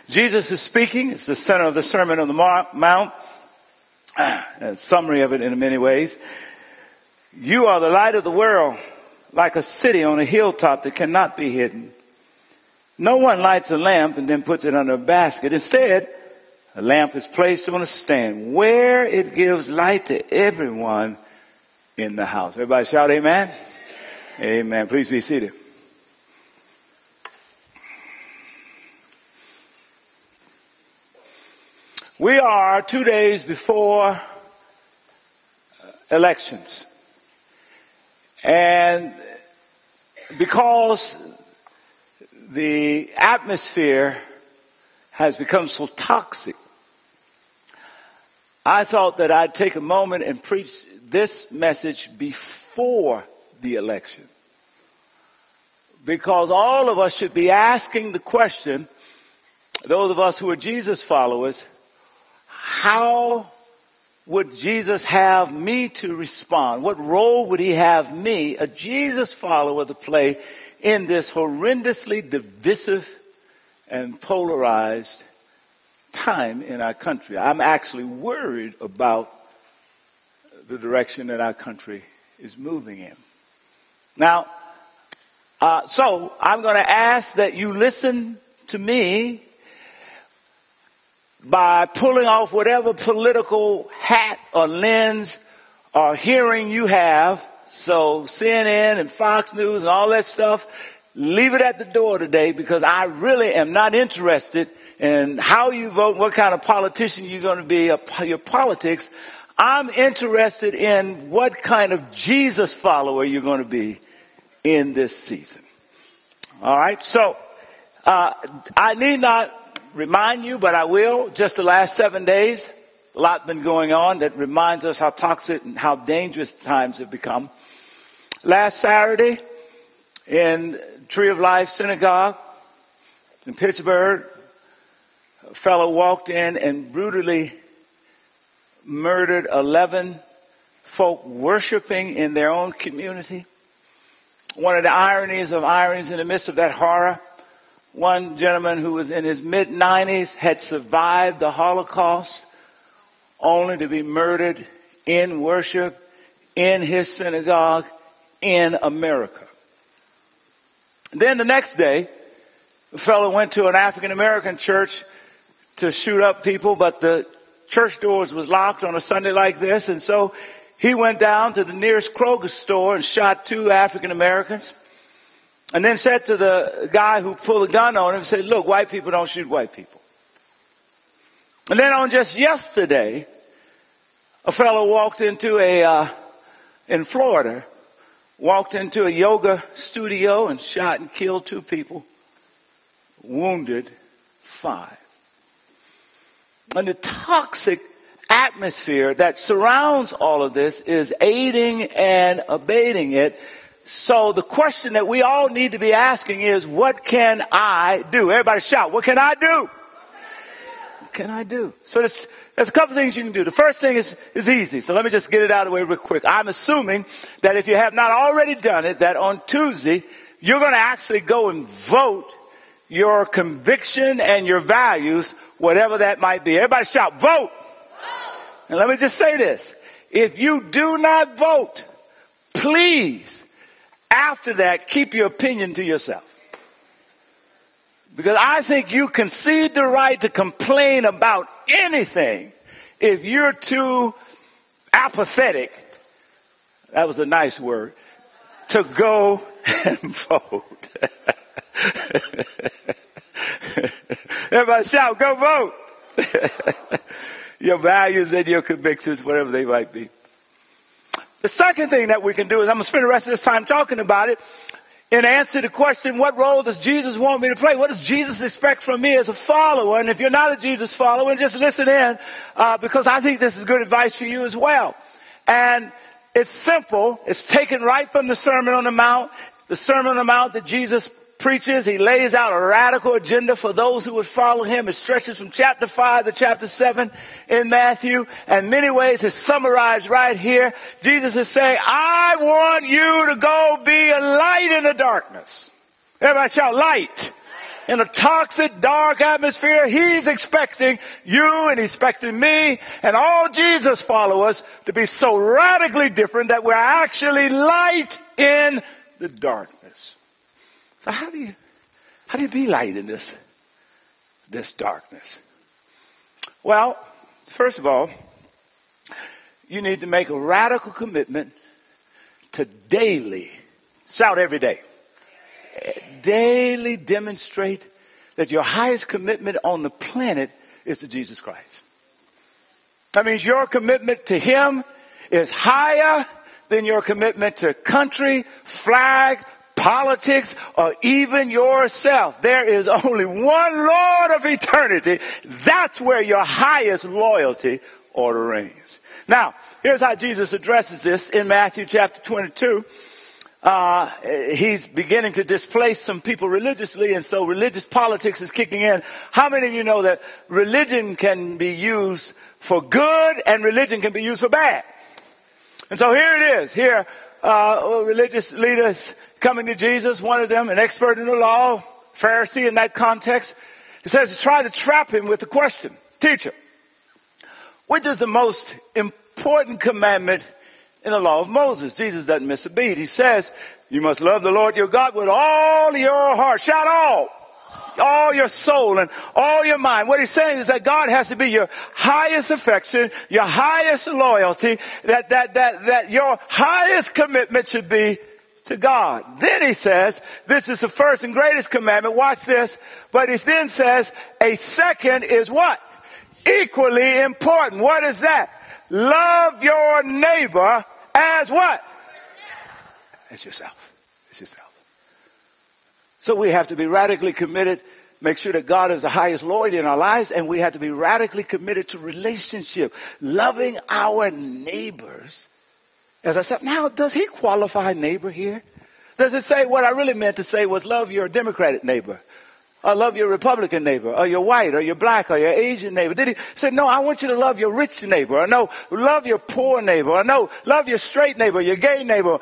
Jesus is speaking. It's the center of the Sermon on the Mount. A summary of it in many ways. You are the light of the world, like a city on a hilltop that cannot be hidden. No one lights a lamp and then puts it under a basket. Instead, a lamp is placed on a stand where it gives light to everyone in the house. Everybody shout amen. Amen. Please be seated. We are 2 days before elections. And because the atmosphere has become so toxic, I thought that I'd take a moment and preach this message before the election. Because all of us should be asking the question, those of us who are Jesus followers, how would Jesus have me to respond? What role would he have me, a Jesus follower, to play in this horrendously divisive and polarized time in our country? I'm actually worried about the direction that our country is moving in. Now, so I'm going to ask that you listen to me by pulling off whatever political hat or lens or hearing you have. So CNN and Fox News and all that stuff, leave it at the door today, because I really am not interested in how you vote, what kind of politician you're going to be, your politics. I'm interested in what kind of Jesus follower you're going to be in this season. All right. So I need not remind you, but I will. Just the last 7 days, a lot been going on that reminds us how toxic and how dangerous times have become. Last Saturday in Tree of Life Synagogue in Pittsburgh, a fellow walked in and brutally murdered 11 folk worshiping in their own community. One of the ironies of ironies in the midst of that horror, one gentleman who was in his mid-90s had survived the Holocaust only to be murdered in worship in his synagogue in America. Then the next day, the fellow went to an African-American church to shoot up people, but the church doors was locked on a Sunday like this, and so he went down to the nearest Kroger store and shot 2 African-Americans. And then said to the guy who pulled a gun on him, said, look, white people don't shoot white people. And then on just yesterday, a fellow walked into in Florida, walked into a yoga studio and shot and killed 2 people, wounded 5. And the toxic atmosphere that surrounds all of this is aiding and abating it. So the question that we all need to be asking is, what can I do? Everybody shout, what can I do? What can I do? So there's a couple things you can do. The first thing is easy. So let me just get it out of the way real quick. I'm assuming that if you have not already done it, that on Tuesday, you're going to actually go and vote your conviction and your values, whatever that might be. Everybody shout, vote. And let me just say this. If you do not vote, please, after that, keep your opinion to yourself. Because I think you concede the right to complain about anything if you're too apathetic, that was a nice word, to go and vote. Everybody shout, go vote. Your values and your convictions, whatever they might be. The second thing that we can do is, I'm going to spend the rest of this time talking about it, in answer to the question, what role does Jesus want me to play? What does Jesus expect from me as a follower? And if you're not a Jesus follower, just listen in, because I think this is good advice for you as well. And it's simple. It's taken right from the Sermon on the Mount. The Sermon on the Mount that Jesus preaches, he lays out a radical agenda for those who would follow him. It stretches from chapter 5 to chapter 7 in Matthew. And in many ways is summarized right here. Jesus is saying, I want you to go be a light in the darkness. Everybody shout light. In a toxic, dark atmosphere, he's expecting you and he's expecting me and all Jesus followers to be so radically different that we're actually light in the darkness. So how do you be light in this darkness? Well, first of all, you need to make a radical commitment to daily, shout every day, daily demonstrate that your highest commitment on the planet is to Jesus Christ. That means your commitment to him is higher than your commitment to country, flag, politics, or even yourself. There is only one Lord of eternity. That's where your highest loyalty ought to reign. Now, here's how Jesus addresses this in Matthew chapter 22. He's beginning to displace some people religiously, and so religious politics is kicking in. How many of you know that religion can be used for good and religion can be used for bad? And so here it is. Here, religious leaders coming to Jesus, one of them, an expert in the law, Pharisee in that context. It says to try to trap him with the question, teacher, which is the most important commandment in the law of Moses? Jesus doesn't miss a beat. He says, you must love the Lord your God with all your heart. Shout all your soul and all your mind. What he's saying is that God has to be your highest affection, your highest loyalty, that your highest commitment should be to God. Then he says, this is the first and greatest commandment. Watch this. But he then says, a second is what? Equally important. What is that? Love your neighbor as what? As yourself. As yourself. So we have to be radically committed, make sure that God is the highest loyalty in our lives, and we have to be radically committed to relationship, loving our neighbors. As I said, now, does he qualify neighbor here? Does it say what I really meant to say was love your Democratic neighbor? Or love your Republican neighbor, or your white, or your black, or your Asian neighbor? Did he say, no, I want you to love your rich neighbor, or no, love your poor neighbor, or no, love your straight neighbor, your gay neighbor,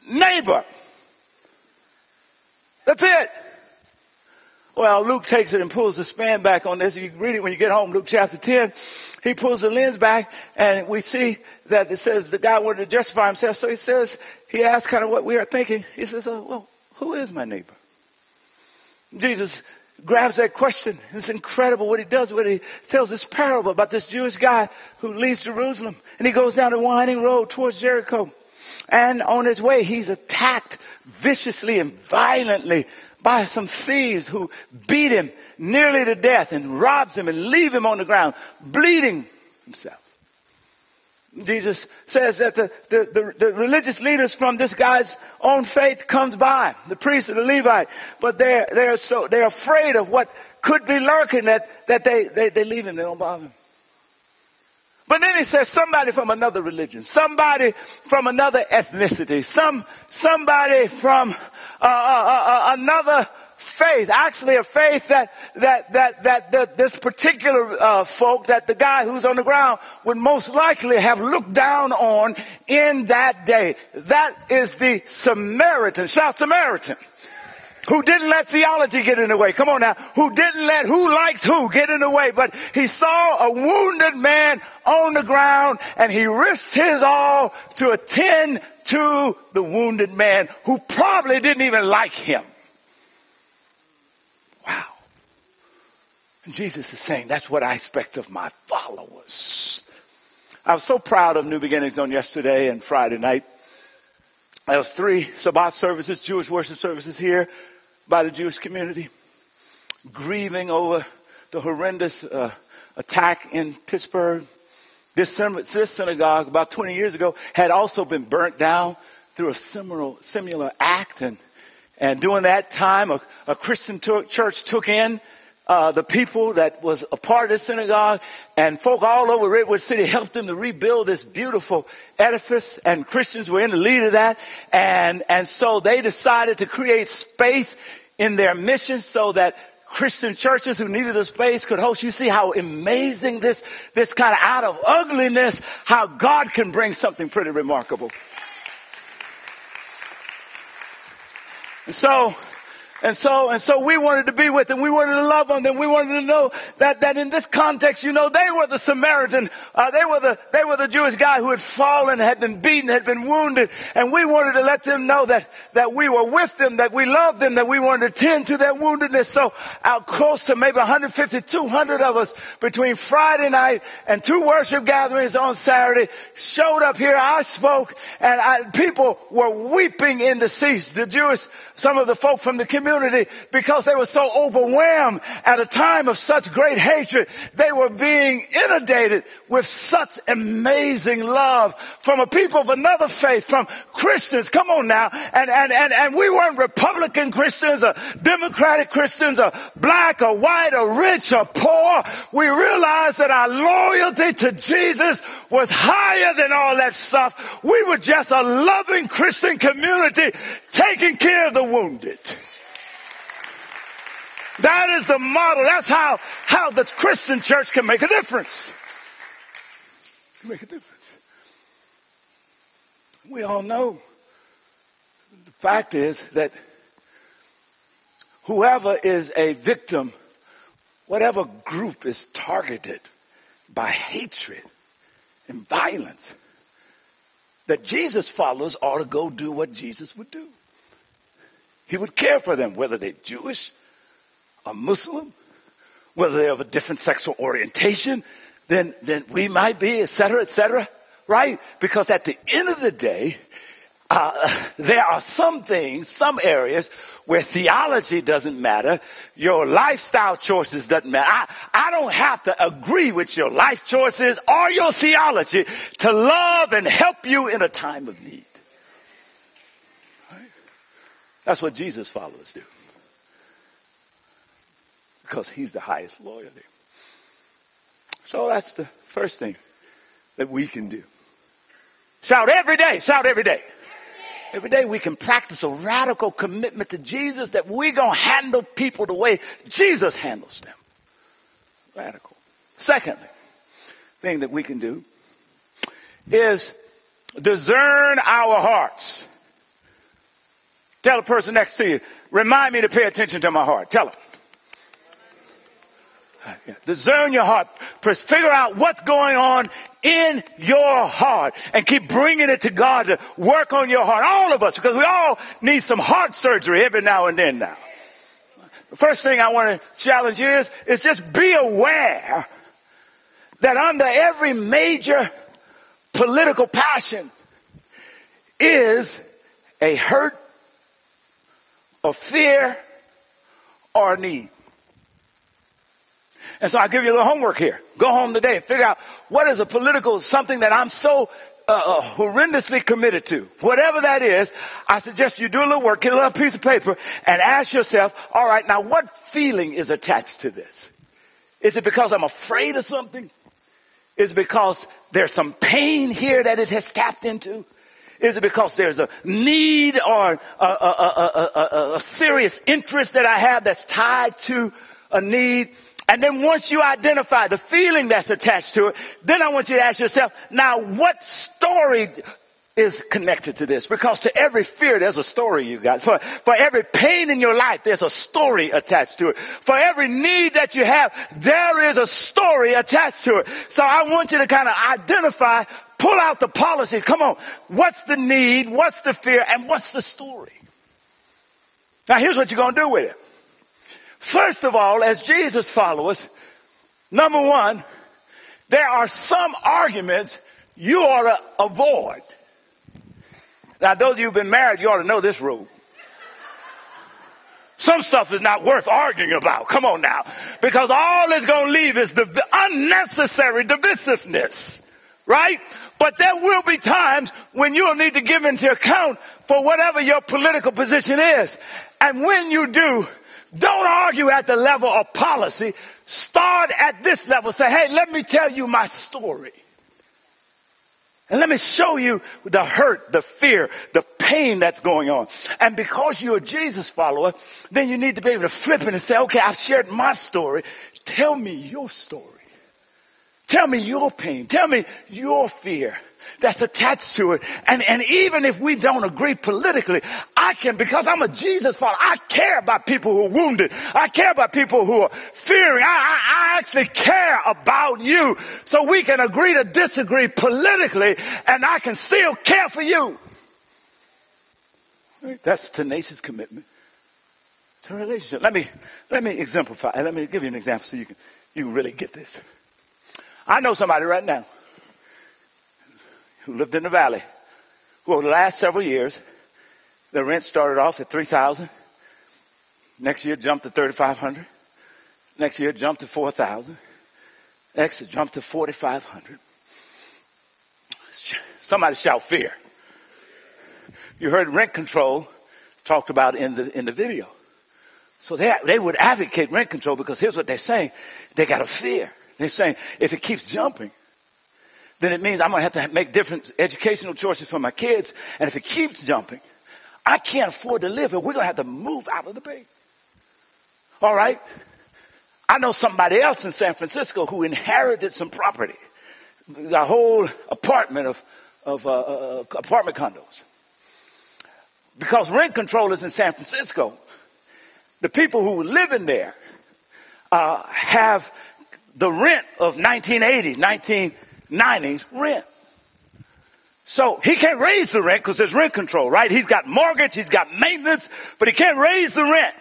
neighbor. That's it. Well, Luke takes it and pulls the span back on this. You can read it when you get home, Luke chapter 10. He pulls the lens back, and we see that it says the guy wanted to justify himself. So he asks kind of what we are thinking. He says, well, who is my neighbor? Jesus grabs that question. It's incredible what he does. What he tells this parable about this Jewish guy who leaves Jerusalem, and he goes down the winding road towards Jericho. And on his way, he's attacked viciously and violently by some thieves who beat him nearly to death and robs him and leave him on the ground, bleeding himself. Jesus says that the religious leaders from this guy's own faith comes by, the priest and the Levite, but they're afraid of what could be lurking that they leave him, they don't bother him. But then he says somebody from another religion, somebody from another ethnicity, somebody from another faith, actually a faith that this particular folk, that the guy who's on the ground would most likely have looked down on in that day. That is the Samaritan. Shout Samaritan. Who didn't let theology get in the way. Come on now. Who didn't let who likes who get in the way. But he saw a wounded man on the ground, and he risked his all to attend to the wounded man who probably didn't even like him. Wow. And Jesus is saying, that's what I expect of my followers. I was so proud of New Beginnings on yesterday and Friday night. There was 3 Shabbat services, Jewish worship services here by the Jewish community, grieving over the horrendous attack in Pittsburgh. This synagogue about 20 years ago had also been burnt down through a similar act. And during that time, a Christian church took in the people that was a part of the synagogue, and folk all over Redwood City helped them to rebuild this beautiful edifice, and Christians were in the lead of that. And so they decided to create space in their mission so that Christian churches who needed a space could host. You see how amazing this kind of out of ugliness, how God can bring something pretty remarkable. And so we wanted to be with them. We wanted to love them. And we wanted to know that in this context, they were the Samaritan. They were the Jewish guy who had fallen, had been beaten, had been wounded. And we wanted to let them know that we were with them, that we loved them, that we wanted to tend to their woundedness. So out close to maybe 150, 200 of us between Friday night and 2 worship gatherings on Saturday showed up here. I spoke and people were weeping in the seats. The Jewish, some of the folk from the community, because they were so overwhelmed at a time of such great hatred. They were being inundated with such amazing love from a people of another faith, from Christians. Come on now. And we weren't Republican Christians or Democratic Christians or black or white or rich or poor. We realized that our loyalty to Jesus was higher than all that stuff. We were just a loving Christian community taking care of the wounded. That is the model. That's how the Christian church can make a difference. Make a difference. We all know the fact is that whoever is a victim, whatever group is targeted by hatred and violence, that Jesus followers ought to go do what Jesus would do. He would care for them, whether they're Jewish, a Muslim, whether they have a different sexual orientation than we might be, et cetera, right? Because at the end of the day, there are some things, some areas where theology doesn't matter. Your lifestyle choices doesn't matter. I don't have to agree with your life choices or your theology to love and help you in a time of need. Right? That's what Jesus followers do. Because he's the highest loyalty. So that's the first thing that we can do. Shout every day. Shout every day. Every day we can practice a radical commitment to Jesus that we're going to handle people the way Jesus handles them. Radical. Secondly, thing that we can do is discern our hearts. Tell the person next to you, remind me to pay attention to my heart. Tell them. Discern your heart. Figure out what's going on in your heart and keep bringing it to God to work on your heart. All of us, because we all need some heart surgery every now and then now. The first thing I want to challenge you is just be aware that under every major political passion is a hurt, a fear, or a need. And so I'll give you a little homework here. Go home today and figure out what is a political something that I'm so horrendously committed to. Whatever that is, I suggest you do a little work, get a little piece of paper, and ask yourself, all right, now what feeling is attached to this? Is it because I'm afraid of something? Is it because there's some pain here that it has tapped into? Is it because there's a need or a serious interest that I have that's tied to a need? And then once you identify the feeling that's attached to it, then I want you to ask yourself, now what story is connected to this? Because to every fear, there's a story you got. For every pain in your life, there's a story attached to it. For every need that you have, there is a story attached to it. So I want you to kind of identify, pull out the policies. Come on. What's the need? What's the fear? And what's the story? Now here's what you're going to do with it. First of all, as Jesus followers, number one, there are some arguments you ought to avoid. Now, those of you who've been married, you ought to know this rule. Some stuff is not worth arguing about. Come on now. Because all it's going to leave is the unnecessary divisiveness. Right? But there will be times when you'll need to give into account for whatever your political position is. And when you do, don't argue at the level of policy. Start at this level. Say, hey, let me tell you my story. And let me show you the hurt, the fear, the pain that's going on. And because you're a Jesus follower, then you need to be able to flip it and say, okay, I've shared my story. Tell me your story. Tell me your pain. Tell me your fear. that's attached to it. And even if we don't agree politically, I can, because I'm a Jesus follower, I care about people who are wounded. I care about people who are fearing. I actually care about you. So we can agree to disagree politically, and I can still care for you. That's tenacious commitment to a relationship. Let me exemplify. Let me give you an example so you can really get this. I know somebody right now who lived in the valley, who over the last several years, the rent started off at $3,000. Next year jumped to $3,500. Next year jumped to $4,000. Next it jumped to $4,500. Somebody shout fear. You heard rent control talked about in the video. So they would advocate rent control because here's what they're saying. They got a fear. They're saying if it keeps jumping, then it means I'm going to have to make different educational choices for my kids. And if it keeps jumping, I can't afford to live here. We're going to have to move out of the Bay. All right. I know somebody else in San Francisco who inherited some property, a whole apartment of apartment condos. Because rent control is in San Francisco, the people who live in there have the rent of 1980s, 1990s rent. So he can't raise the rent because there's rent control, right? He's got mortgage, he's got maintenance, but he can't raise the rent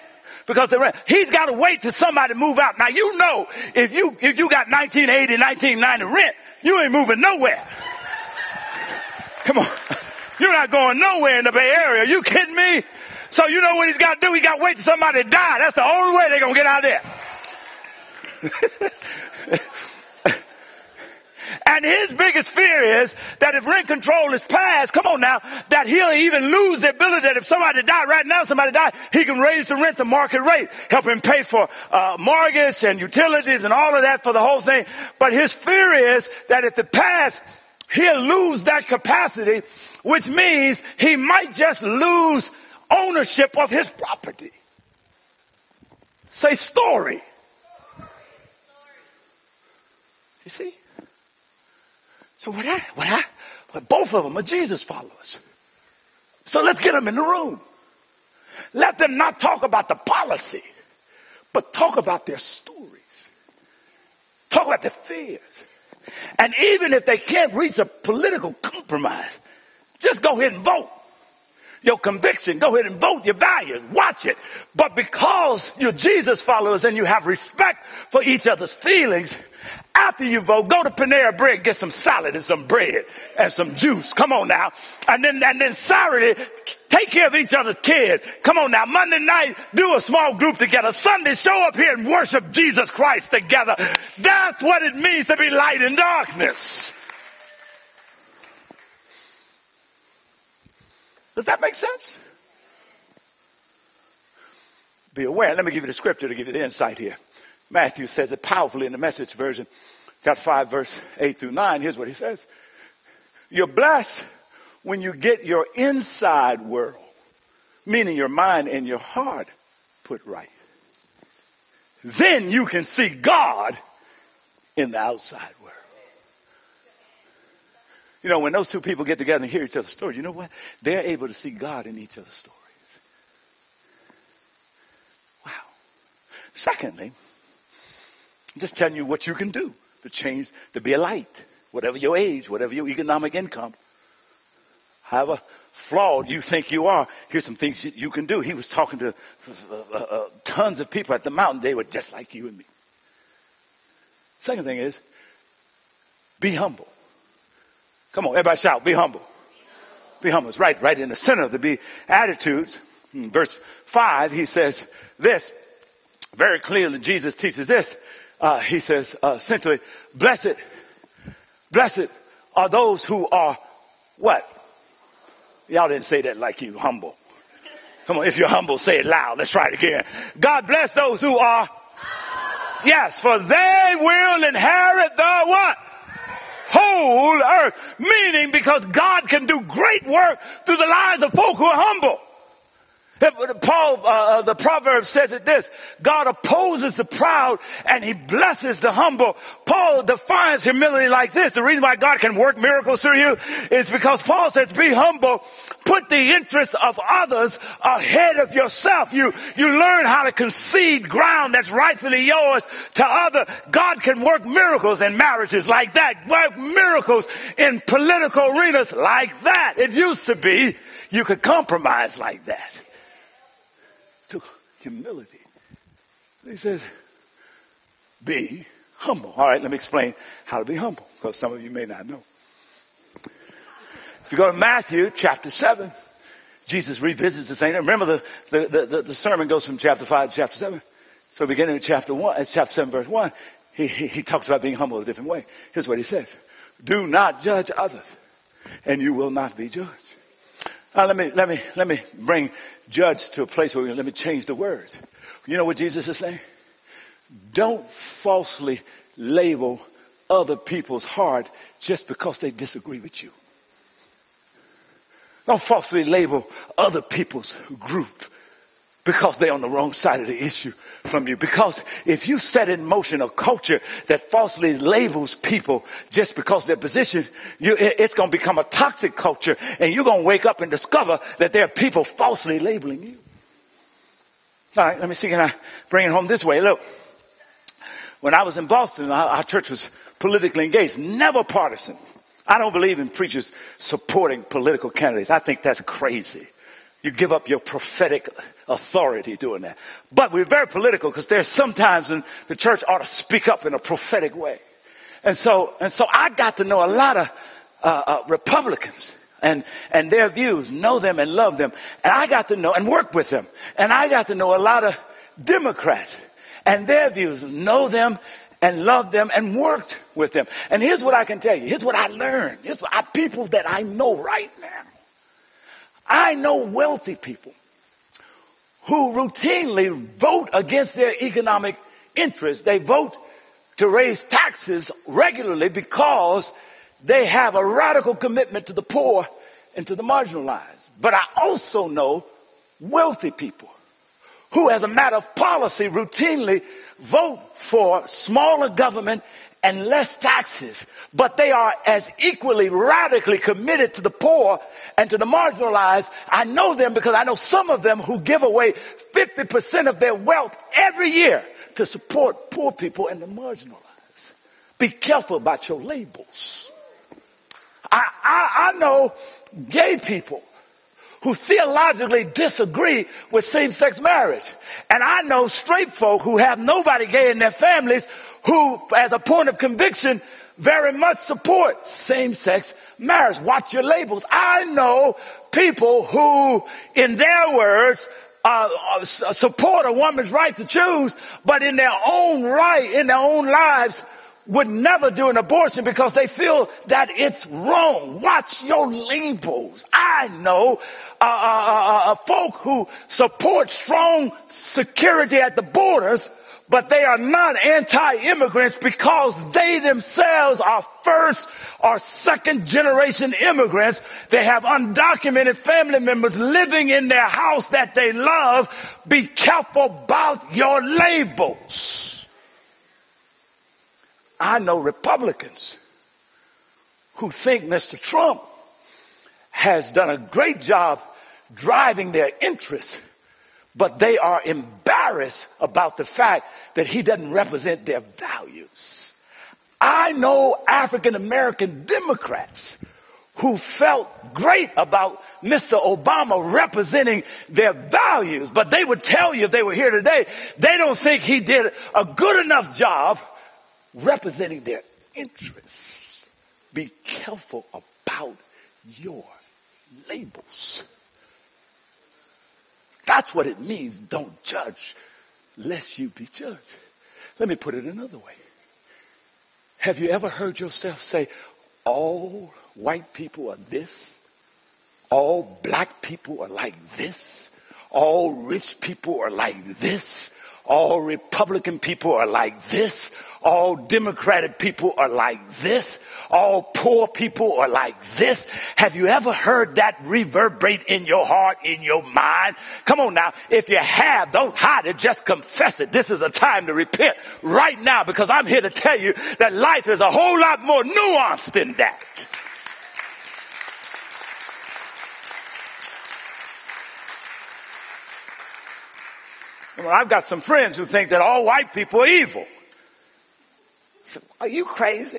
because the rent. He's got to wait till somebody move out. Now you know if you got 1980, 1990 rent, you ain't moving nowhere. Come on. You're not going nowhere in the Bay Area. Are you kidding me? So you know what he's got to do? He got to wait till somebody die. That's the only way they're going to get out of there. And his biggest fear is that if rent control is passed, come on now, that he'll even lose the ability that if somebody died right now, he can raise the rent to market rate, help him pay for mortgage and utilities and all of that for the whole thing. But his fear is that if it passed, he'll lose that capacity, which means he might just lose ownership of his property. Say story. You see? So both of them are Jesus followers. So let's get them in the room. Let them not talk about the policy, but talk about their stories. Talk about their fears. And even if they can't reach a political compromise, just go ahead and vote. Your conviction, go ahead and vote your values. Watch it. But because you're Jesus followers and you have respect for each other's feelings, after you vote, go to Panera Bread, get some salad and some bread and some juice. Come on now. And then Saturday, take care of each other's kids. Come on now. Monday night, do a small group together. Sunday, show up here and worship Jesus Christ together. That's what it means to be light in darkness. Does that make sense? Be aware. Let me give you the scripture to give you the insight here. Matthew says it powerfully in the Message version, chapter 5, verse 8 through 9. Here's what he says. You're blessed when you get your inside world, meaning your mind and your heart, put right. Then you can see God in the outside world. You know, when those two people get together and hear each other's story, you know what? They're able to see God in each other's stories. Wow. Secondly, I'm just telling you what you can do to change, to be a light, whatever your age, whatever your economic income, however flawed you think you are. Here's some things you can do. He was talking to tons of people at the mountain. They were just like you and me. Second thing is, be humble. Come on, everybody shout, be humble. Be humble. It's right in the center of the Beatitudes. In verse 5, he says this, very clearly Jesus teaches this. He says, essentially, blessed are those who are what? Y'all didn't say that like you, humble. Come on, if you're humble, say it loud. Let's try it again. God bless those who are, yes, for they will inherit the what? Whole earth. Meaning because God can do great work through the lives of folk who are humble. Paul, the proverb says it this: God opposes the proud and he blesses the humble. Paul defines humility like this. The reason why God can work miracles through you is because Paul says, be humble. Put the interests of others ahead of yourself. You learn how to concede ground that's rightfully yours to others. God can work miracles in marriages like that. Work miracles in political arenas like that. It used to be you could compromise like that. To humility. He says, be humble. All right, let me explain how to be humble, because some of you may not know. If you go to Matthew chapter 7, Jesus revisits the same. Remember the sermon goes from chapter 5 to chapter 7. So beginning in chapter 7 verse 1, he talks about being humble a different way. Here's what he says: do not judge others, and you will not be judged. Now let me bring judge to a place where let me change the words. You know what Jesus is saying? Don't falsely label other people's heart just because they disagree with you. Don't falsely label other people's group because they're on the wrong side of the issue from you. Because if you set in motion a culture that falsely labels people just because their position, it's going to become a toxic culture, and you're going to wake up and discover that there are people falsely labeling you. All right, let me see, can I bring it home this way? Look, when I was in Boston, our church was politically engaged, never partisan. I don't believe in preachers supporting political candidates. I think that's crazy. You give up your prophetic authority doing that. But we're very political because there's sometimes when the church ought to speak up in a prophetic way. And so I got to know a lot of Republicans and their views, know them and love them. And I got to know and work with them. And I got to know a lot of Democrats and their views, know them and loved them and worked with them. And here's what I can tell you. Here's what I learned. Here's what people that I know right now. I know wealthy people who routinely vote against their economic interests. They vote to raise taxes regularly because they have a radical commitment to the poor and to the marginalized. But I also know wealthy people who, as a matter of policy, routinely vote for smaller government and less taxes, but they are as equally radically committed to the poor and to the marginalized. I know them because I know some of them who give away 50% of their wealth every year to support poor people and the marginalized. Be careful about your labels. I know gay people who theologically disagree with same-sex marriage. And I know straight folk who have nobody gay in their families who, as a point of conviction, very much support same-sex marriage. Watch your labels. I know people who, in their words, support a woman's right to choose, but in their own right, in their own lives, would never do an abortion because they feel that it's wrong. Watch your labels. I know folk who support strong security at the borders, but they are not anti-immigrants because they themselves are first or second generation immigrants. They have undocumented family members living in their house that they love. Be careful about your labels. I know Republicans who think Mr. Trump has done a great job driving their interests, but they are embarrassed about the fact that he doesn't represent their values. I know African American Democrats who felt great about Mr. Obama representing their values, but they would tell you if they were here today, they don't think he did a good enough job representing their interests. Be careful about your labels. That's what it means. Don't judge lest you be judged. Let me put it another way. Have you ever heard yourself say, all white people are this? All black people are like this? All rich people are like this? All Republican people are like this. All Democratic people are like this. All poor people are like this. Have you ever heard that reverberate in your heart, in your mind? Come on now. If you have, don't hide it. Just confess it. This is a time to repent right now, because I'm here to tell you that life is a whole lot more nuanced than that. Well, I've got some friends who think that all white people are evil. So, are you crazy?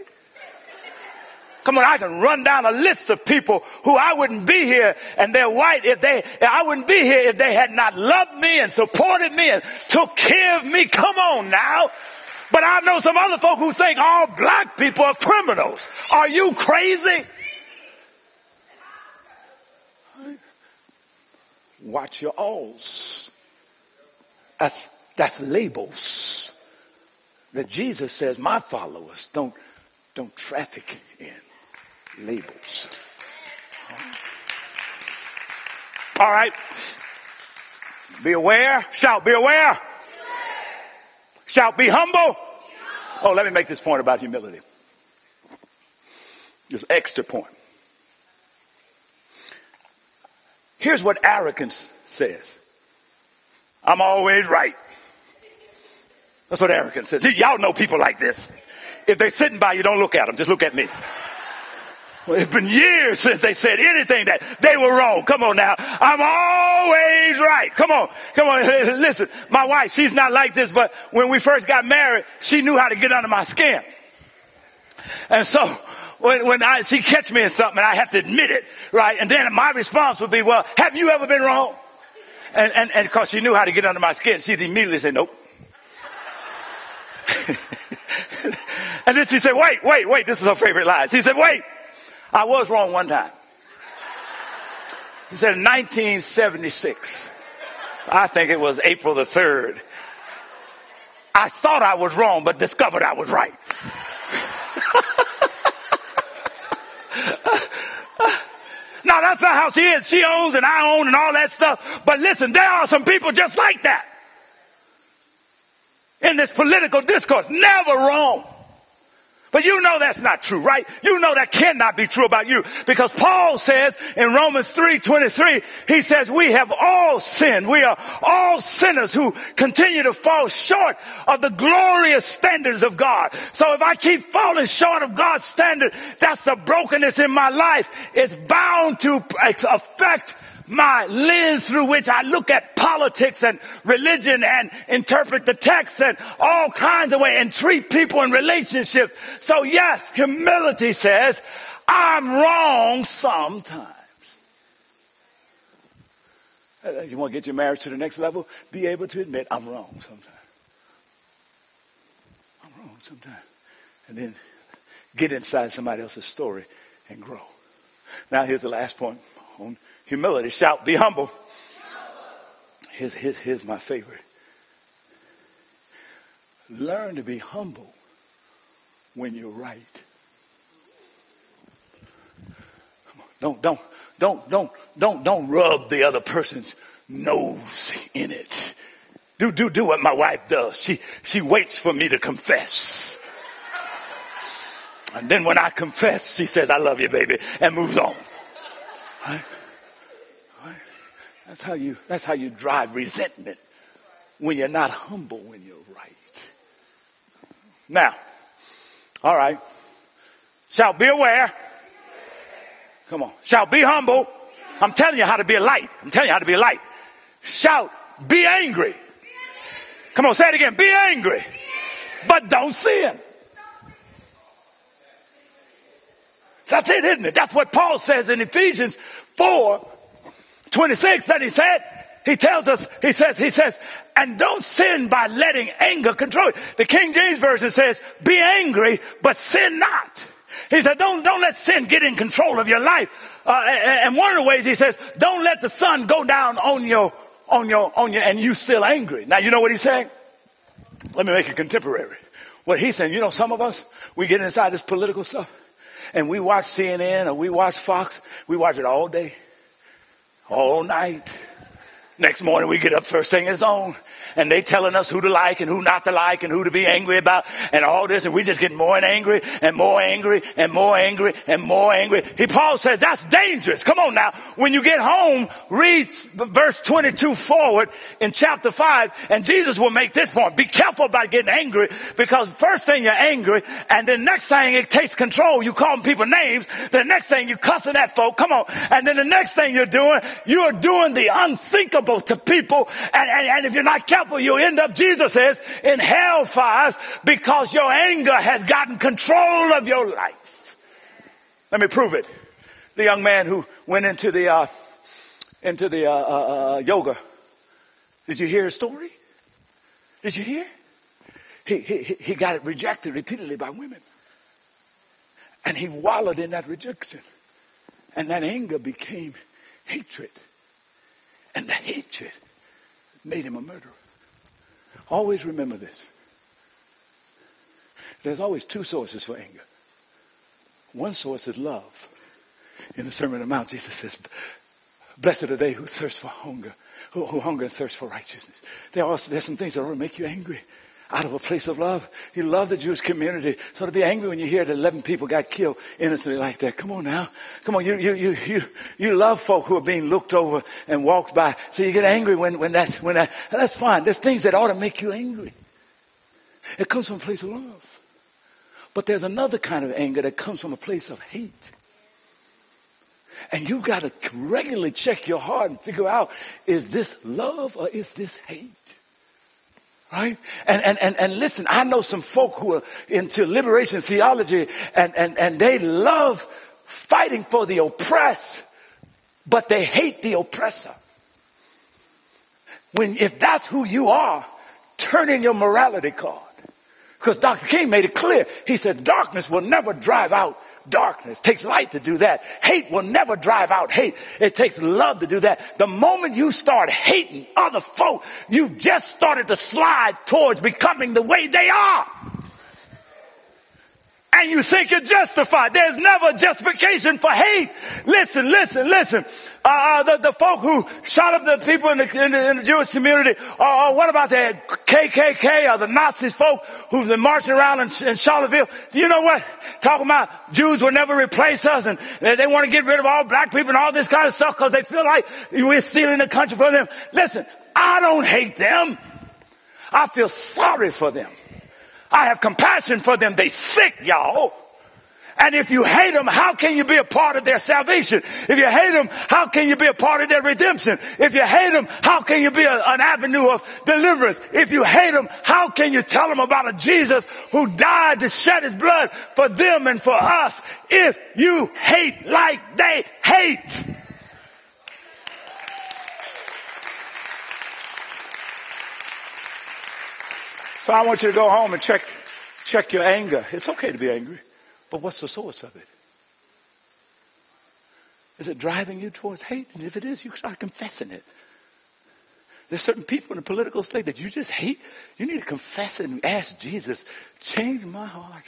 Come on, I can run down a list of people who I wouldn't be here, and they're white. I wouldn't be here if they had not loved me and supported me and took care of me. Come on now. But I know some other folk who think all black people are criminals. Are you crazy? Watch your alls. That's labels that Jesus says my followers don't traffic in labels. All right. Be aware. Shout, be aware. Shout, be humble. Oh, let me make this point about humility. This extra point. Here's what arrogance says. I'm always right. That's what arrogance says. Y'all know people like this. If they're sitting by you, don't look at them. Just look at me. Well, it's been years since they said anything that they were wrong. Come on now. I'm always right. Come on. Listen, my wife, she's not like this, but when we first got married, she knew how to get under my skin. And so when she catch me in something, and I have to admit it, right? And then my response would be, well, have you ever been wrong? And because she knew how to get under my skin, she'd immediately say, nope. And then she said, wait. This is her favorite line. She said, wait, I was wrong one time. She said in 1976, I think it was April the 3rd, I thought I was wrong, but discovered I was right. No, that's not how she is. She owns and I own and all that stuff. But listen, there are some people just like that in this political discourse. Never wrong. But you know that's not true, right? You know that cannot be true about you, because Paul says in Romans 3:23, he says we have all sinned. We are all sinners who continue to fall short of the glorious standards of God. So if I keep falling short of God's standard, that's the brokenness in my life. It's bound to affect my lens through which I look at politics and religion and interpret the text and all kinds of ways and treat people in relationships. So yes, humility says I'm wrong sometimes. You want to get your marriage to the next level? Be able to admit I'm wrong sometimes. I'm wrong sometimes. And then get inside somebody else's story and grow. Now here's the last point on humility. Shout, be humble. Here's my favorite. Learn to be humble when you're right. Don't rub the other person's nose in it. Do what my wife does. She waits for me to confess. And then when I confess, she says, I love you, baby, and moves on. Right? That's how you drive resentment, when you're not humble when you're right. Now, all right. Shall be aware. Come on. Shall be humble. I'm telling you how to be a light. Shout, be angry. Come on, say it again. Be angry. But don't sin. That's it, isn't it? That's what Paul says in Ephesians 4:26 that he said. He tells us, he says, and don't sin by letting anger control you. The King James Version says, be angry, but sin not. He said, don't let sin get in control of your life. And one of the ways he says, don't let the sun go down on you, and you still angry. Now, you know what he's saying? Let me make it contemporary. What he's saying, some of us, we get inside this political stuff, and we watch CNN or we watch Fox. We watch it all day, all night. Next morning we get up first thing is on, and they telling us who to like and who not to like and who to be angry about and all this, and we just get more and angry and more angry and more angry and more angry. Paul says that's dangerous. Come on now. When you get home, read verse 22 forward in chapter 5, and Jesus will make this point. Be careful about getting angry, because first thing you're angry, and then next thing it takes control. You calling people names. The next thing you cussing at folk. Come on. And then the next thing you're doing the unthinkable to people, and if you're not careful, you'll end up, Jesus says, in hellfires, because your anger has gotten control of your life. Let me prove it. The young man who went into the yoga. Did you hear his story? Did you hear? He got it rejected repeatedly by women, and he wallowed in that rejection, and that anger became hatred. And the hatred made him a murderer. Always remember this. There's always two sources for anger. One source is love. In the Sermon on the Mount, Jesus says, blessed are they who thirst for hunger, who hunger and thirst for righteousness. There's some things that ought to make you angry. Out of a place of love. You love the Jewish community. So to be angry when you hear that 11 people got killed innocently like that. Come on now. Come on. You love folk who are being looked over and walked by. So you get angry when that's fine. There's things that ought to make you angry. It comes from a place of love. But there's another kind of anger that comes from a place of hate. And you've got to regularly check your heart and figure out, is this love or is this hate? Right? And listen, I know some folk who are into liberation theology, and they love fighting for the oppressed, but they hate the oppressor. If that's who you are, turn in your morality card. Because Dr. King made it clear. He said, darkness will never drive out darkness. It takes light to do that. Hate will never drive out hate. It takes love to do that. The moment you start hating other folk, you've just started to slide towards becoming the way they are. And you think you're justified. There's never justification for hate. Listen. The folk who shot up the people in the Jewish community, or what about the KKK or the Nazis folk who've been marching around in Charlottesville? Do you know what? Talking about Jews will never replace us, and they want to get rid of all black people and all this kind of stuff because they feel like we're stealing the country from them. Listen, I don't hate them. I feel sorry for them. I have compassion for them. They sick, y'all. And if you hate them, how can you be a part of their salvation? If you hate them, how can you be a part of their redemption? If you hate them, how can you be an avenue of deliverance? If you hate them, how can you tell them about a Jesus who died to shed his blood for them and for us? If you hate like they hate. So I want you to go home and check your anger. It's okay to be angry, but what's the source of it? Is it driving you towards hate? And if it is, you start confessing it. There's certain people in the political state that you just hate. You need to confess it and ask Jesus, change my heart.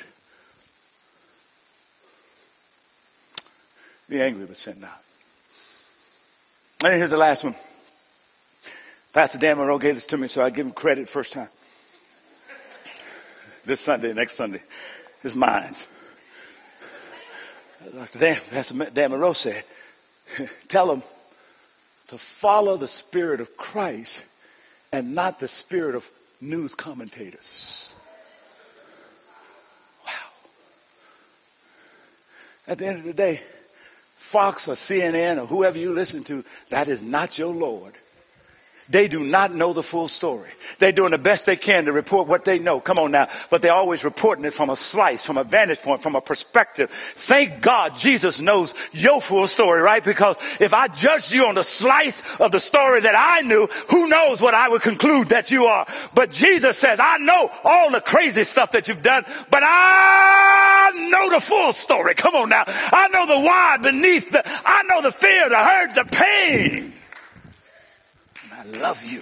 Be angry but sin not. And here's the last one. Pastor Dan Monroe gave this to me, so I give him credit first time. This Sunday, next Sunday, is mine. Pastor Dan Monroe said, tell them to follow the spirit of Christ and not the spirit of news commentators. Wow. At the end of the day, Fox or CNN or whoever you listen to, that is not your Lord. They do not know the full story. They're doing the best they can to report what they know. Come on now. But they're always reporting it from a slice, from a vantage point, from a perspective. Thank God Jesus knows your full story, right? Because if I judged you on the slice of the story that I knew, who knows what I would conclude that you are. But Jesus says, I know all the crazy stuff that you've done, but I know the full story. Come on now. I know the why beneath I know the fear, the hurt, the pain. I love you.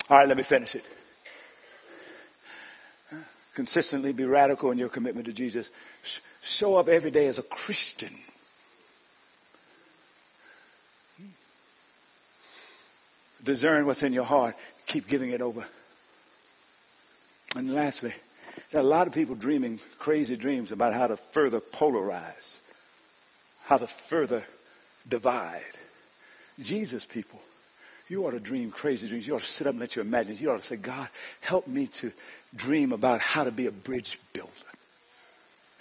All right, let me finish it. Consistently be radical in your commitment to Jesus. Show up every day as a Christian. discern what's in your heart. Keep giving it over. And lastly, there are a lot of people dreaming crazy dreams about how to further polarize, how to further divide. Jesus people, you ought to dream crazy dreams. You ought to sit up and let your imagination. You ought to say, God, help me to dream about how to be a bridge builder.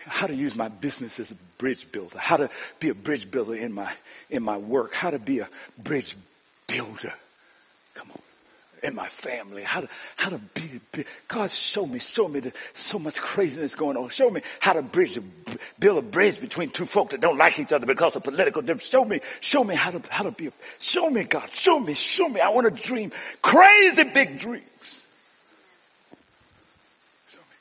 How to use my business as a bridge builder. How to be a bridge builder in my work. How to be a bridge builder. Come on. In my family. How to be. God, show me so much craziness going on. Show me how to build a bridge between two folk that don't like each other because of political difference. Show me how to be. Show me, God. Show me. I want to dream crazy big dreams. Show me.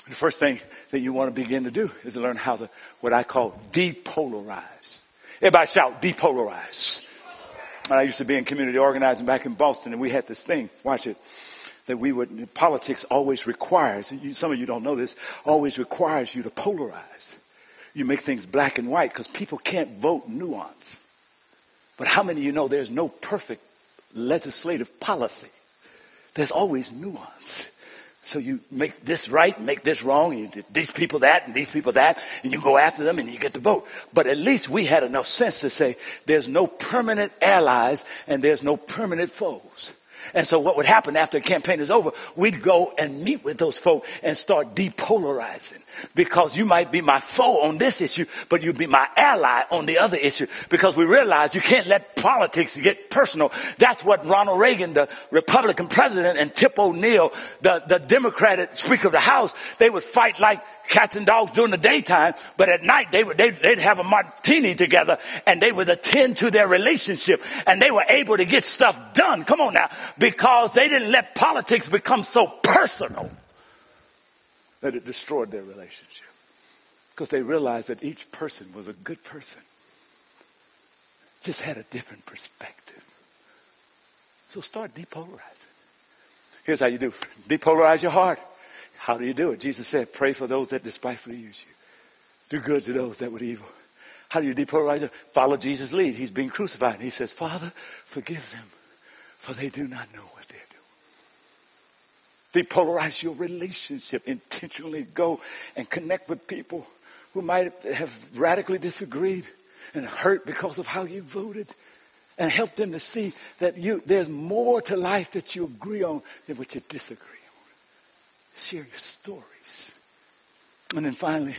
The first thing that you want to begin to do is to learn how to, what I call, depolarize. Everybody shout, depolarize. I used to be in community organizing back in Boston, and we had this thing, watch it, that politics always requires, some of you don't know this, always requires you to polarize. You make things black and white because people can't vote nuance. But how many of you know there's no perfect legislative policy? There's always nuance. So you make this right, make this wrong, and these people that, and these people that, and you go after them and you get the vote. But at least we had enough sense to say there's no permanent allies and there's no permanent foes. And so what would happen after the campaign is over, we'd go and meet with those folk and start depolarizing. Because you might be my foe on this issue, but you'd be my ally on the other issue. Because we realize you can't let politics get personal. That's what Ronald Reagan, the Republican president, and Tip O'Neill, the Democratic Speaker of the House, they would fight like cats and dogs during the daytime, but at night they'd have a martini together and they would attend to their relationship and they were able to get stuff done. Come on now, because they didn't let politics become so personal that it destroyed their relationship. Because they realized that each person was a good person, just had a different perspective. So start depolarizing. Here's how you do. Depolarize your heart. How do you do it? Jesus said, pray for those that despitefully use you. Do good to those that would evil. How do you depolarize it? Follow Jesus' lead. He's being crucified. And he says, Father, forgive them, for they do not know what they're doing. Depolarize your relationship. Intentionally go and connect with people who might have radically disagreed and hurt because of how you voted. And help them to see that there's more to life that you agree on than what you disagree on. Share your stories. And then finally,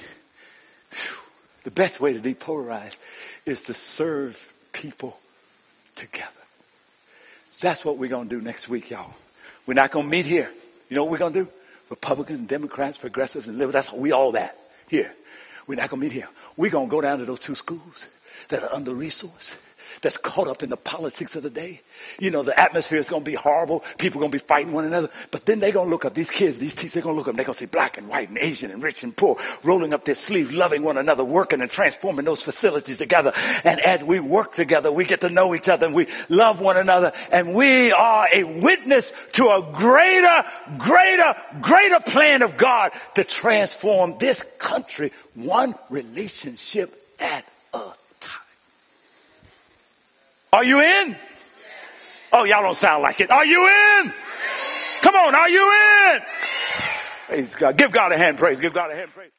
the best way to depolarize is to serve people together. That's what we're going to do next week, y'all. We're not going to meet here. You know what we're going to do? Republicans, Democrats, progressives, and liberals. That's we all that here. We're not going to meet here. We're going to go down to those two schools that are under-resourced, that's caught up in the politics of the day. You know, the atmosphere is going to be horrible. People are going to be fighting one another. But then they're going to look up, these kids, these teachers, they're going to look up, and they're going to see black and white and Asian and rich and poor, rolling up their sleeves, loving one another, working and transforming those facilities together. And as we work together, we get to know each other and we love one another. And we are a witness to a greater plan of God to transform this country, one relationship at a time. Are you in? Oh, y'all don't sound like it. Are you in? Come on, are you in? Praise God. Give God a hand praise. Give God a hand praise.